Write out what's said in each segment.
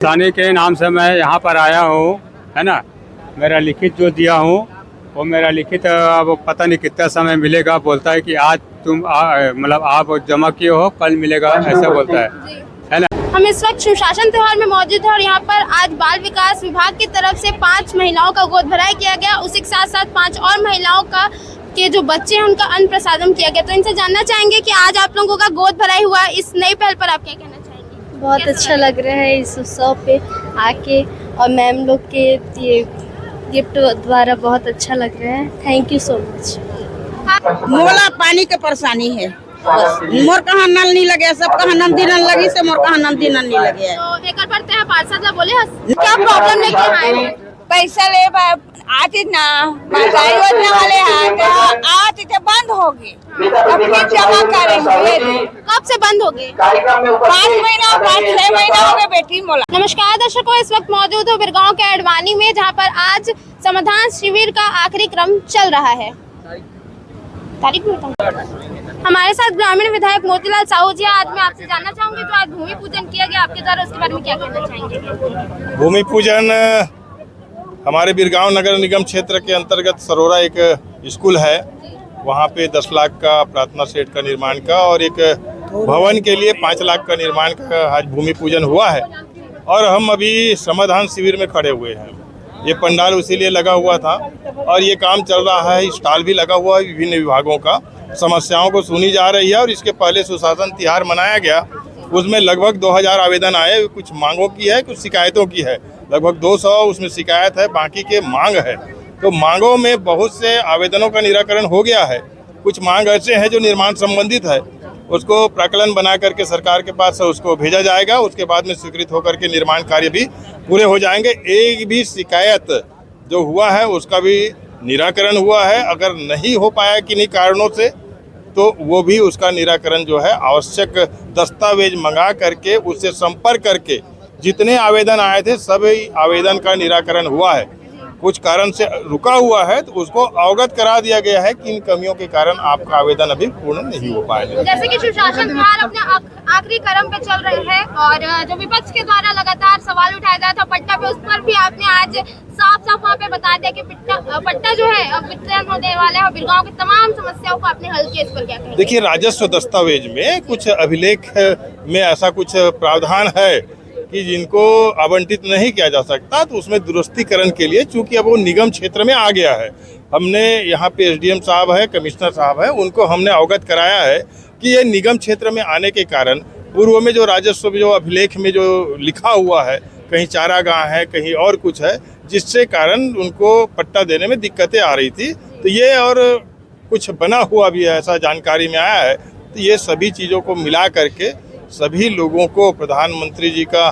परेशानी के नाम से मैं यहाँ पर आया हूँ, है ना। मेरा लिखित जो दिया हूँ वो मेरा लिखित अब पता नहीं कितना समय मिलेगा। बोलता है कि आज तुम मतलब आप जमा किए हो, कल मिलेगा, ऐसा बोलता है ना। हम इस वक्त सुशासन त्योहार में मौजूद हैं और यहाँ पर आज बाल विकास विभाग की तरफ से 5 महिलाओं का गोद भराई किया गया। उसी के साथ साथ 5 और महिलाओं का के जो बच्चे हैं उनका अन्न प्रसादम किया गया। तो इनसे जानना चाहेंगे कि आज आप लोगों का गोद भराई हुआ, इस नई पहल पर आप क्या कहना चाहेंगे? बहुत अच्छा लग रहा है इस उत्सव पे आके, और मैम लोग के ये गिफ्ट द्वारा बहुत अच्छा लग रहा है। Thank you so much. मोला पानी के परेशानी है, मोर कहाँ नल नहीं लगे, सब कहाँ नंदी नल लगी से मोर कहाँ नंदी नल नहीं लगे। तो एक पढ़ते हैं पार्षद बोले क्या प्रॉब्लम है कि पैसा ले आती ना महंगाई योजना वाले आती थे बंद होगी, अब फिर जमा करेंगे। कब से बंद हो गए? 5 महीना 5-6 महीना हो गए बेटी मोला। नमस्कार दर्शकों, इस वक्त मौजूद हूँ बिरगांव के अडवाणी में, जहाँ पर आज समाधान शिविर का आखिरी क्रम चल रहा है। तारीख हमारे साथ ग्रामीण विधायक मोतीलाल साहू जी। आज मैं आपसे जानना चाहूंगी, जो आज भूमि पूजन किया गया आपके द्वारा, उसके बारे में क्या कहना चाहेंगे? भूमि पूजन हमारे बिरगांव नगर निगम क्षेत्र के अंतर्गत सरोरा एक स्कूल है, वहाँ पे 10 लाख का प्रार्थना सेट का निर्माण का और एक भवन के लिए 5 लाख का निर्माण का आज भूमि पूजन हुआ है। और हम अभी समाधान शिविर में खड़े हुए हैं। ये पंडाल उसीलिए लगा हुआ था और ये काम चल रहा है, स्टॉल भी लगा हुआ है, विभिन्न विभागों का समस्याओं को सुनी जा रही है। और इसके पहले सुशासन त्योहार मनाया गया, उसमें लगभग 2000 आवेदन आए, कुछ मांगों की है, कुछ शिकायतों की है। लगभग 200 उसमें शिकायत है, बाकी के मांग है। तो मांगों में बहुत से आवेदनों का निराकरण हो गया है। कुछ मांग ऐसे हैं जो निर्माण संबंधित है, उसको प्रकलन बना करके सरकार के पास उसको भेजा जाएगा। उसके बाद में स्वीकृत होकर के निर्माण कार्य भी पूरे हो जाएंगे। एक भी शिकायत जो हुआ है उसका भी निराकरण हुआ है। अगर नहीं हो पाया किन्हीं कारणों से तो वो भी उसका निराकरण जो है आवश्यक दस्तावेज मंगा करके उससे संपर्क करके जितने आवेदन आए थे सभी आवेदन का निराकरण हुआ है। कुछ कारण से रुका हुआ है तो उसको अवगत करा दिया गया है कि इन कमियों के कारण आपका आवेदन अभी पूर्ण नहीं हो पाएगा। जैसे कि सुशासन त्योहार अपने आखिरी क्रम पे चल रहे हैं और जो विपक्ष के द्वारा लगातार सवाल उठाया जाता था पट्टा पे, उस पर भी आपने आज साफ साफ वहाँ पे बता दिया कि पट्टा जो है अब वितरण होने वाला है और बिरगांव की तमाम समस्याओं को आपने हल किया। इस पर क्या कहेंगे? देखिए, राजस्व दस्तावेज में कुछ अभिलेख में ऐसा कुछ प्रावधान है कि जिनको आवंटित नहीं किया जा सकता, तो उसमें दुरुस्तीकरण के लिए, चूंकि अब वो निगम क्षेत्र में आ गया है, हमने यहाँ पे एसडीएम साहब है, कमिश्नर साहब है, उनको हमने अवगत कराया है कि ये निगम क्षेत्र में आने के कारण पूर्व में जो राजस्व जो अभिलेख में जो लिखा हुआ है, कहीं चारागाह है, कहीं और कुछ है, जिससे कारण उनको पट्टा देने में दिक्कतें आ रही थी। तो ये और कुछ बना हुआ भी है, ऐसा जानकारी में आया है। तो ये सभी चीज़ों को मिला करके सभी लोगों को प्रधानमंत्री जी का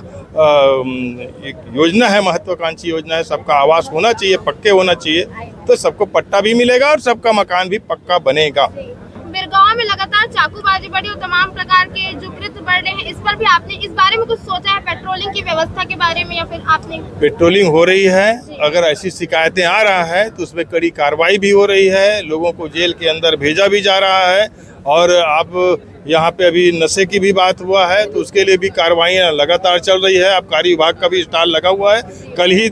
एक योजना है, महत्वाकांक्षी योजना है, सबका आवास होना चाहिए, पक्के होना चाहिए, तो सबको पट्टा भी मिलेगा और सबका मकान भी पक्का बनेगा। बिरगांव में लगातार चाकूबाजी बढ़ी और तमाम प्रकार के जो कृत्य बढ़ रहे हैं, इस पर भी आपने इस बारे में कुछ सोचा है? पेट्रोलिंग की व्यवस्था के बारे में, या फिर आपने? पेट्रोलिंग हो रही है, अगर ऐसी शिकायतें आ रहा है तो उसमें कड़ी कार्रवाई भी हो रही है, लोगों को जेल के अंदर भेजा भी जा रहा है। और अब यहाँ पे अभी नशे की भी बात हुआ है तो उसके लिए भी कार्रवाइयाँ लगातार चल रही है। आबकारी विभाग का भी स्टॉल लगा हुआ है, कल ही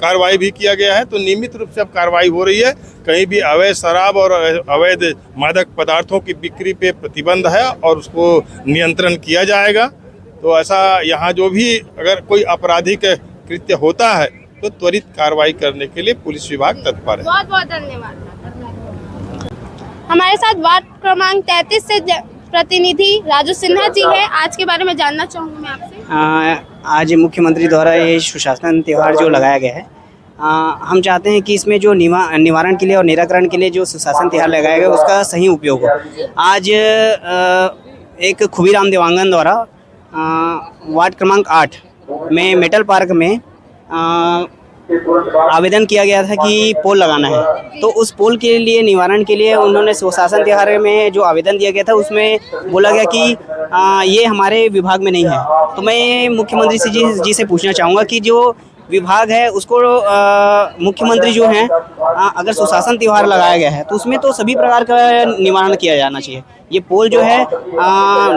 कार्रवाई भी किया गया है। तो नियमित रूप से अब कार्रवाई हो रही है। कहीं भी अवैध शराब और अवैध मादक पदार्थों की बिक्री पे प्रतिबंध है और उसको नियंत्रण किया जाएगा। तो ऐसा यहाँ जो भी अगर कोई आपराधिक कृत्य होता है तो त्वरित कार्रवाई करने के लिए पुलिस विभाग तत्पर है। बहुत बहुत धन्यवाद। हमारे साथ वार्ड क्रमांक 33 से प्रतिनिधि राजू सिन्हा जी है। आज के बारे में जानना चाहूँगी मैं आपसे। आज मुख्यमंत्री द्वारा ये सुशासन त्योहार जो लगाया गया है, हम चाहते हैं कि इसमें जो निवारण के लिए और निराकरण के लिए जो सुशासन त्योहार लगाया गया उसका सही उपयोग हो। आज एक खुबीराम देवांगन द्वारा वार्ड क्रमांक 8 में मेटल पार्क में आवेदन किया गया था कि पोल लगाना है। तो उस पोल के लिए निवारण के लिए उन्होंने सुशासन त्योहार में जो आवेदन दिया गया था उसमें बोला गया कि ये हमारे विभाग में नहीं है। तो मैं मुख्यमंत्री जी से पूछना चाहूँगा कि जो विभाग है उसको मुख्यमंत्री जो हैं अगर सुशासन त्यौहार लगाया गया है तो उसमें तो सभी प्रकार का निवारण किया जाना चाहिए। ये पोल जो है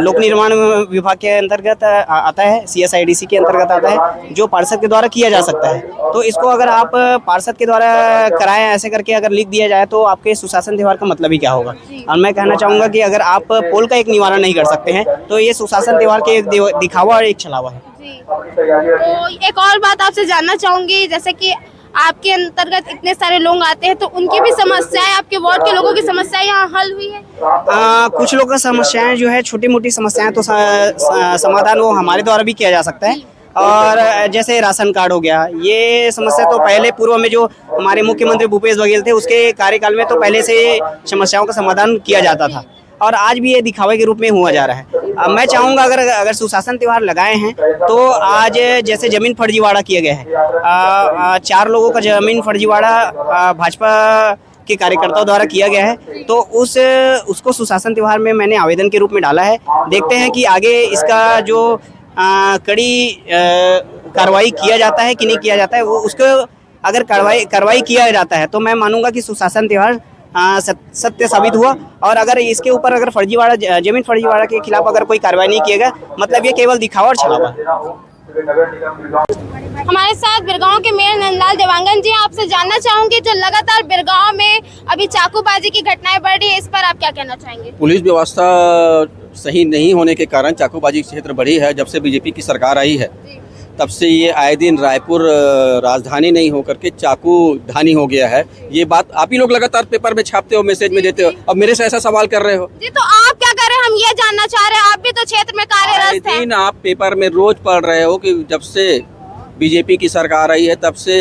लोक निर्माण विभाग के अंतर्गत आता है, CSIDC के अंतर्गत आता है, जो पार्षद के द्वारा किया जा सकता है। तो इसको अगर आप पार्षद के द्वारा कराएं ऐसे करके अगर लिख दिया जाए तो आपके सुशासन त्यौहार का मतलब ही क्या होगा। और मैं कहना चाहूँगा कि अगर आप पोल का एक निवारण नहीं कर सकते हैं तो ये सुशासन त्यौहार के एक दिखावा और एक छलावा है। तो एक और बात आपसे जानना चाहूंगी, जैसे कि आपके अंतर्गत इतने सारे लोग आते हैं तो उनकी भी समस्याएं, आपके वार्ड के लोगों की समस्याएं यहाँ हल हुई है? कुछ लोगों का समस्याएं जो है छोटी मोटी समस्याएं तो समाधान वो हमारे द्वारा भी किया जा सकता है। और जैसे राशन कार्ड हो गया, ये समस्या तो पहले पूर्व में जो हमारे मुख्यमंत्री भूपेश बघेल थे उसके कार्यकाल में तो पहले से समस्याओं का समाधान किया जाता था और आज भी ये दिखावे के रूप में हुआ जा रहा है। मैं चाहूँगा अगर सुशासन त्यौहार लगाए हैं तो आज जैसे जमीन फर्जीवाड़ा किया गया है, 4 लोगों का जमीन फर्जीवाड़ा भाजपा के कार्यकर्ताओं द्वारा किया गया है, तो उसको सुशासन त्यौहार में मैंने आवेदन के रूप में डाला है। देखते हैं कि आगे इसका जो कड़ी कार्रवाई किया जाता है कि नहीं किया जाता है। वो उसको अगर कार्रवाई किया जाता है तो मैं मानूंगा कि सुशासन त्यौहार सत्य साबित हुआ। और अगर इसके ऊपर अगर फर्जीवाड़ा जमीन फर्जीवाड़ा के खिलाफ अगर कोई कार्रवाई नहीं किएगा मतलब ये केवल दिखावा और छलावा है। हमारे साथ बिरगांव के मेयर नंदलाल देवांगन जी, आपसे जानना चाहूंगी जो लगातार बिरगांव में अभी चाकूबाजी की घटनाएं बढ़ रही है, इस पर आप क्या कहना चाहेंगे? पुलिस व्यवस्था सही नहीं होने के कारण चाकूबाजी क्षेत्र बढ़ी है। जब से बीजेपी की सरकार आई है तब से ये आए दिन रायपुर राजधानी नहीं होकर के चाकू धानी हो गया है। ये बात आप ही लोग लगातार पेपर में छापते हो, मैसेज में देते हो, अब मेरे से ऐसा सवाल कर रहे हो जी। तो आप क्या कर रहे हैं, हम ये जानना चाह रहे हैं। आप भी तो क्षेत्र में कार्यरत हैं। दिन आप पेपर में रोज पढ़ रहे हो कि जब से बीजेपी की सरकार आई है तब से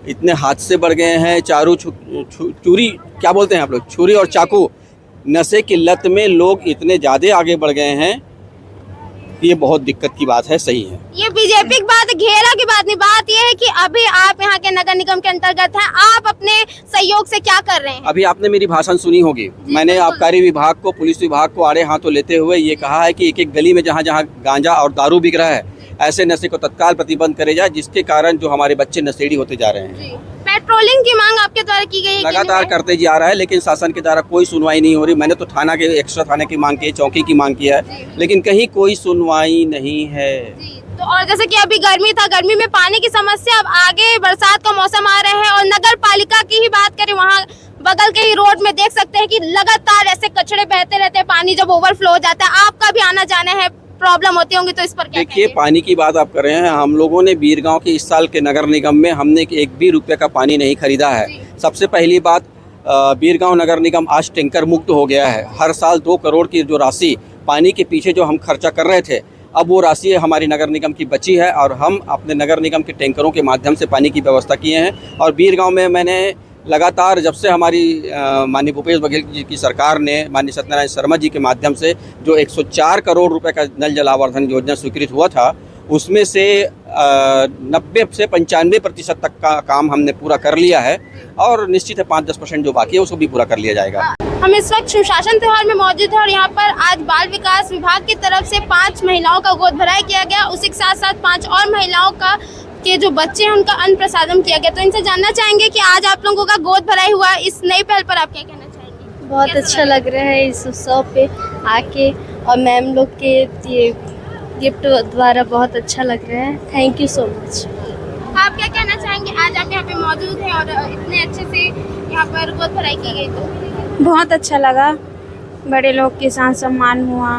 इतने हादसे बढ़ गए हैं। चोरी क्या बोलते हैं आप लोग, छुरी और चाकू, नशे की लत में लोग इतने ज़्यादा आगे बढ़ गए हैं। ये बहुत दिक्कत की बात है। सही है, ये बीजेपी की बात, घेरा की बात नहीं। बात ये है कि अभी आप यहाँ के नगर निगम के अंतर्गत हैं, आप अपने सहयोग से क्या कर रहे हैं? अभी आपने मेरी भाषण सुनी होगी, मैंने आबकारी विभाग को, पुलिस विभाग को आड़े हाथों लेते हुए ये कहा है कि एक एक गली में जहाँ जहाँ गांजा और दारू बिक रहा है ऐसे नशे को तत्काल प्रतिबंध करे जाए, जिसके कारण जो हमारे बच्चे नशेड़ी होते जा रहे हैं। पेट्रोलिंग की मांग आपके द्वारा की गई है? लगातार करते जा रहा है, लेकिन शासन के द्वारा कोई सुनवाई नहीं हो रही। मैंने तो थाना के एक्स्ट्रा थाने की मांग की है, चौकी की मांग किया है, लेकिन कहीं कोई सुनवाई नहीं है। तो और जैसे कि अभी गर्मी था, गर्मी में पानी की समस्या, अब आगे बरसात का मौसम आ रहे हैं और नगर पालिका की ही बात करें, वहाँ बगल के ही रोड में देख सकते हैं कि लगातार ऐसे कचड़े बहते रहते हैं। पानी जब ओवरफ्लो हो जाता है, आपका भी आना जाना है, प्रॉब्लम होती होंगी, तो इस पर क्या? देखिए, पानी की बात आप कर रहे हैं, हम लोगों ने बीरगांव के इस साल के नगर निगम में हमने 1 भी रुपये का पानी नहीं खरीदा है। सबसे पहली बात, बीरगांव नगर निगम आज टैंकर मुक्त हो गया है। हर साल 2 करोड़ की जो राशि पानी के पीछे जो हम खर्चा कर रहे थे, अब वो राशि हमारी नगर निगम की बची है और हम अपने नगर निगम के टैंकरों के माध्यम से पानी की व्यवस्था किए हैं। और बीरगांव में मैंने लगातार, जब से हमारी माननीय भूपेश बघेल जी की सरकार ने माननीय सत्यनारायण शर्मा जी के माध्यम से जो 104 करोड़ रुपए का नल जल आवर्धन योजना स्वीकृत हुआ था, उसमें से 90 से 95% तक का काम हमने पूरा कर लिया है और निश्चित है 5-10% जो बाकी है उसको भी पूरा कर लिया जाएगा। हम इस वक्त सुशासन त्यौहार में मौजूद हैं और यहाँ पर आज बाल विकास विभाग की तरफ से 5 महिलाओं का गोद भराई किया गया। उसी के साथ साथ 5 और महिलाओं के जो बच्चे हैं उनका अन्न प्रसादम किया गया। तो इनसे जानना चाहेंगे कि आज आप लोगों का गोद भराई हुआ, इस नई पहल पर आप क्या कहना चाहेंगे? बहुत अच्छा लग रहा है इस उत्सव पे आके, और मैम लोग के ये गिफ्ट द्वारा बहुत अच्छा लग रहा है। Thank you so much. आप क्या कहना चाहेंगे, आज आप यहाँ पे मौजूद हैं और इतने अच्छे से यहाँ पर गोद भराई की गई? तो बहुत अच्छा लगा, बड़े लोग के साथ सम्मान हुआ,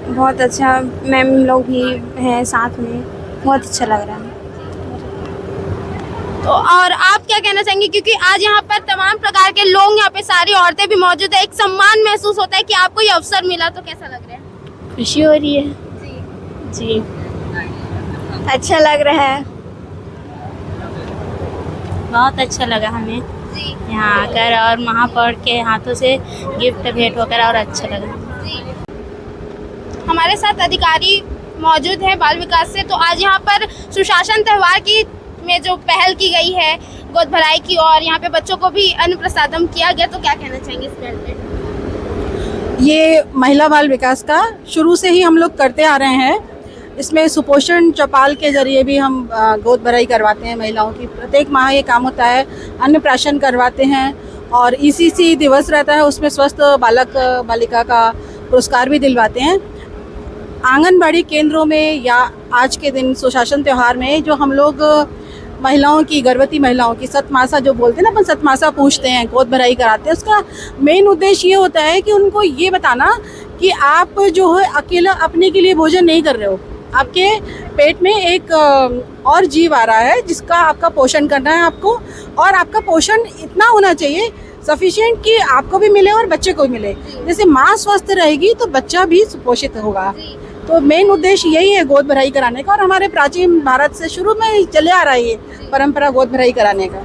बहुत अच्छा। मैम लोग भी हैं साथ में, बहुत अच्छा लग रहा है। तो और आप क्या कहना चाहेंगे, क्योंकि आज यहाँ पर तमाम प्रकार के लोग, यहाँ पे सारी औरतें भी मौजूद है, एक सम्मान महसूस होता है कि आपको ये अवसर मिला, तो कैसा लग रहा है? खुशी हो रही है जी, अच्छा लग रहा है, बहुत अच्छा लगा हमें जी यहाँ आकर और महापौर के हाथों से गिफ्ट भेंट होकर और अच्छा लगा। हमारे साथ अधिकारी मौजूद हैं बाल विकास से। तो आज यहाँ पर सुशासन त्यौहार की में जो पहल की गई है गोद भराई की, और यहाँ पे बच्चों को भी अन्न प्रसादम किया गया, तो क्या कहना चाहेंगे इस पहल पे? ये महिला बाल विकास का शुरू से ही हम लोग करते आ रहे हैं। इसमें सुपोषण चौपाल के जरिए भी हम गोद भराई करवाते हैं महिलाओं की। प्रत्येक माह ये काम होता है। अन्नप्राशन करवाते हैं और ECC दिवस रहता है, उसमें स्वस्थ बालक बालिका का पुरस्कार भी दिलवाते हैं। आंगनबाड़ी केंद्रों में या आज के दिन सुशासन त्यौहार में जो हम लोग महिलाओं की, गर्भवती महिलाओं की सतमासा जो बोलते हैं ना, अपन सतमासा पूछते हैं, गोद भराई कराते हैं। उसका मेन उद्देश्य ये होता है कि उनको ये बताना कि आप जो है अकेला अपने के लिए भोजन नहीं कर रहे हो, आपके पेट में एक और जीव आ रहा है जिसका आपका पोषण करना है आपको, और आपका पोषण इतना होना चाहिए सफिशिएंट कि आपको भी मिले और बच्चे को भी मिले। जैसे माँ स्वस्थ रहेगी तो बच्चा भी सुपोषित होगा। तो मेन उद्देश्य यही है गोद भराई कराने का, और हमारे प्राचीन भारत से शुरू में चले आ रहा है ये परंपरा गोद भराई कराने का।